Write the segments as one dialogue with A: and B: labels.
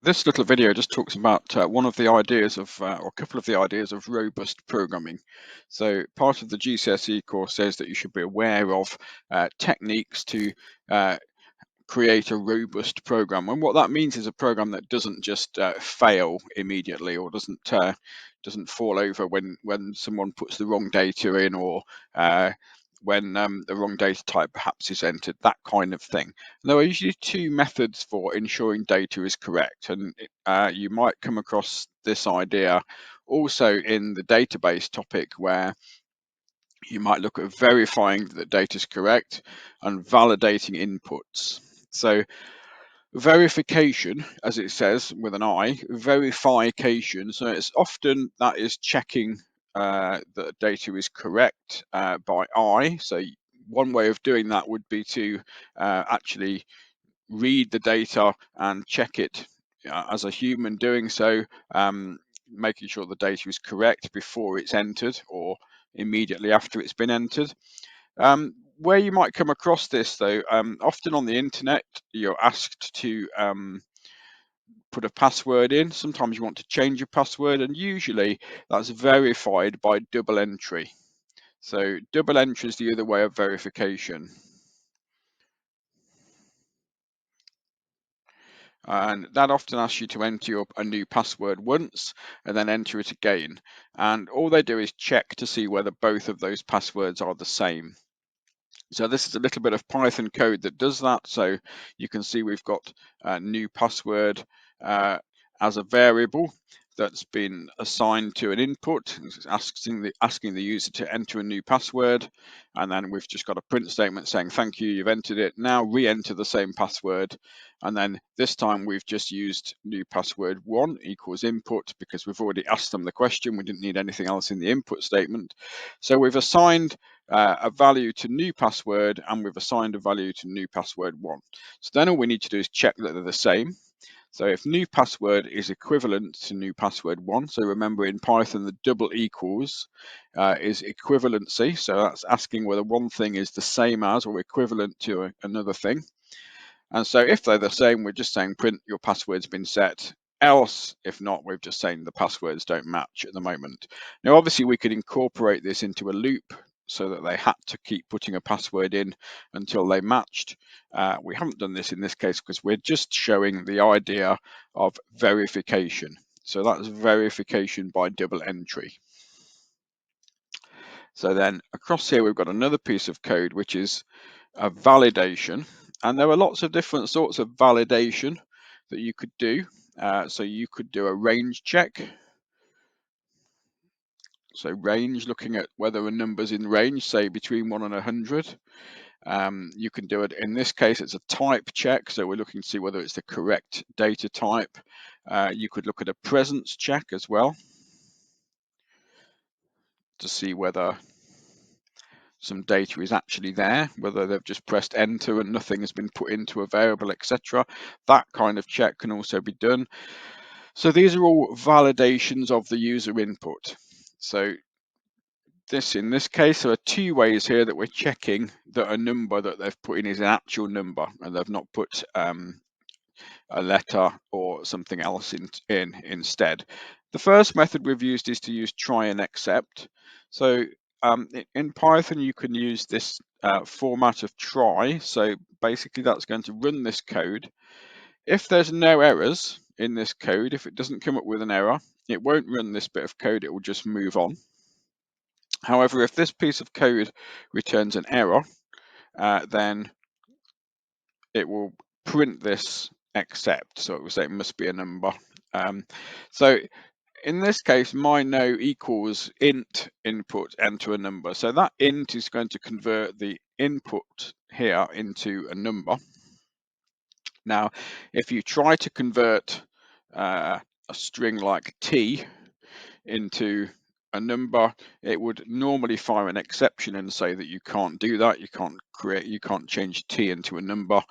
A: This little video just talks about one of the ideas of, or a couple of the ideas of robust programming. So part of the GCSE course says that you should be aware of techniques to uh, create a robust program. And what that means is a program that doesn't just fail immediately, or doesn't fall over when someone puts the wrong data in, or when the wrong data type perhaps is entered, that kind of thing. There are usually two methods for ensuring data is correct, and you might come across this idea also in the database topic, where you might look at verifying that data is correct and validating inputs. So verification, as it says with an I, verification. So it's often that is checking that data is correct by I. So one way of doing that would be to actually read the data and check it as a human doing so, making sure the data is correct before it's entered or immediately after it's been entered. Where you might come across this, though, often on the internet, you're asked to put a password in. Sometimes you want to change your password, and usually that's verified by double entry. So double entry is the other way of verification. And that often asks you to enter a new password once and then enter it again. And all they do is check to see whether both of those passwords are the same. So this is a little bit of Python code that does that. So you can see we've got a new password as a variable that's been assigned to an input, asking the user to enter a new password, and then we've just got a print statement saying thank you, you've entered it. Now re-enter the same password, and then this time we've just used new password 1 equals input because we've already asked them the question. We didn't need anything else in the input statement. So we've assigned a value to new password, and we've assigned a value to new password 1. So then all we need to do is check that they're the same. So if new password is equivalent to new password 1, so remember in Python the double equals is equivalency, so that's asking whether one thing is the same as or equivalent to another thing. And so if they're the same, we're just saying print your password's been set. Else, if not, we're just saying the passwords don't match at the moment. Now, obviously, we could incorporate this into a loop so that they had to keep putting a password in until they matched. We haven't done this in this case because we're just showing the idea of verification. So that's verification by double entry. So then across here, we've got another piece of code, which is a validation. And there are lots of different sorts of validation that you could do. So you could do a range check. So range, looking at whether a number's in range, say between 1 and 100. You can do it, in this case, it's a type check. So we're looking to see whether it's the correct data type. You could look at a presence check as well to see whether some data is actually there, whether they've just pressed enter and nothing has been put into a variable, etc. That kind of check can also be done. So these are all validations of the user input. So in this case, there are two ways here that we're checking that a number that they've put in is an actual number, and they've not put a letter or something else in instead. The first method we've used is to use try and except. So in Python, you can use this format of try. So basically, that's going to run this code. If there's no errors in this code, if it doesn't come up with an error, it won't run this bit of code, it will just move on. However, if this piece of code returns an error, then it will print this except, so it will say it must be a number. So in this case, my no equals int input enter a number. So that int is going to convert the input here into a number. Now, if you try to convert a string like t into a number, it would normally fire an exception and say that you can't do that. You can't change t into a number.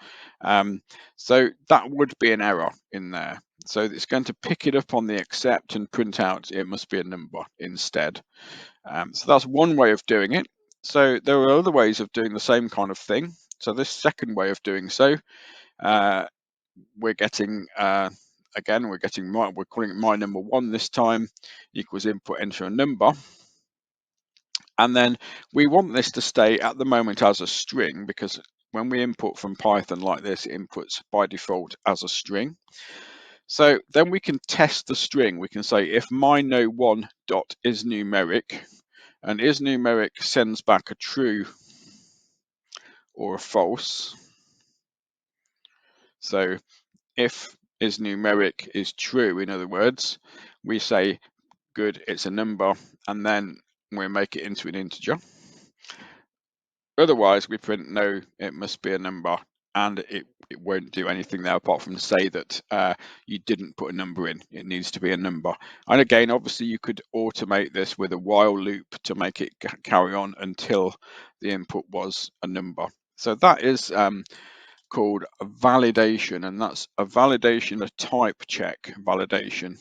A: So that would be an error in there. So it's going to pick it up on the except and print out it must be a number instead. So that's one way of doing it. So there are other ways of doing the same kind of thing. So this second way of doing so, we're getting a again, we're calling it my number 1 this time, equals input, enter a number. And then we want this to stay at the moment as a string, because when we input from Python like this, it inputs by default as a string. So then we can test the string. We can say if my no1 dot is numeric, and is numeric sends back a true or a false. So if is numeric is true, in other words, we say good, it's a number, and then we make it into an integer. Otherwise, we print no, it must be a number, and it won't do anything there apart from to say that you didn't put a number in. It needs to be a number. And again, obviously, you could automate this with a while loop to make it carry on until the input was a number. So that is called a validation, and that's a validation, a type check validation.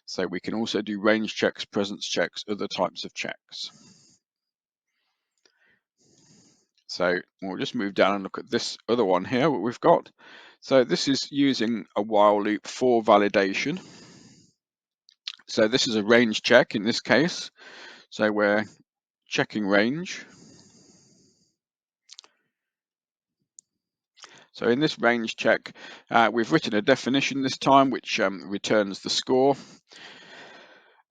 A: So we can also do range checks, presence checks, other types of checks. So we'll just move down and look at this other one here, what we've got. So this is using a while loop for validation. So this is a range check in this case. So we're checking range. So in this range check, we've written a definition this time, which returns the score.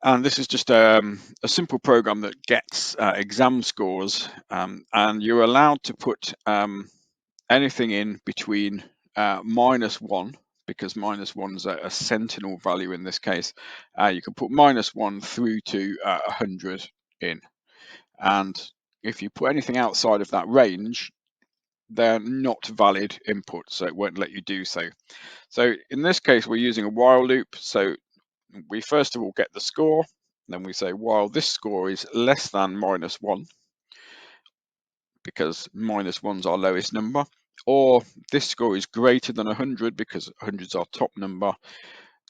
A: And this is just a simple program that gets exam scores, and you're allowed to put anything in between -1, because -1 is a sentinel value in this case. You can put -1 through to 100 in, and if you put anything outside of that range, they're not valid input, so it won't let you do so. So in this case, we're using a while loop. So we first of all get the score, then we say while this score is less than -1, because -1's our lowest number, or this score is greater than 100 because 100 is our top number,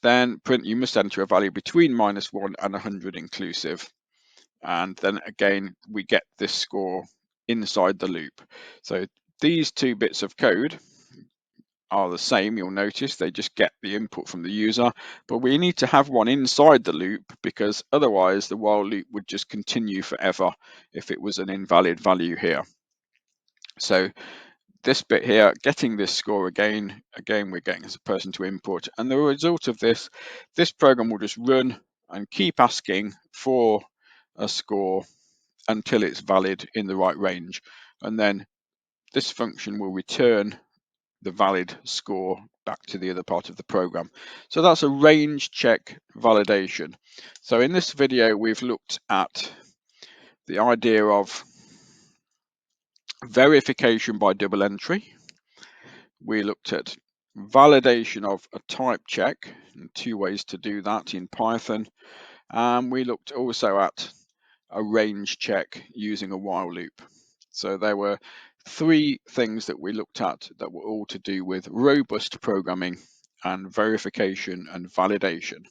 A: then print you must enter a value between -1 and 100 inclusive. And then again, we get this score inside the loop. So these two bits of code are the same, you'll notice they just get the input from the user, but we need to have one inside the loop, because otherwise the while loop would just continue forever if it was an invalid value here. So this bit here, getting this score again, we're getting as a person to input, and the result of this program will just run and keep asking for a score until it's valid in the right range, and then this function will return the valid score back to the other part of the program. So that's a range check validation. So in this video, we've looked at the idea of verification by double entry. We looked at validation of a type check, and 2 ways to do that in Python. And we looked also at a range check using a while loop. So there were 3 things that we looked at that were all to do with robust programming and verification and validation.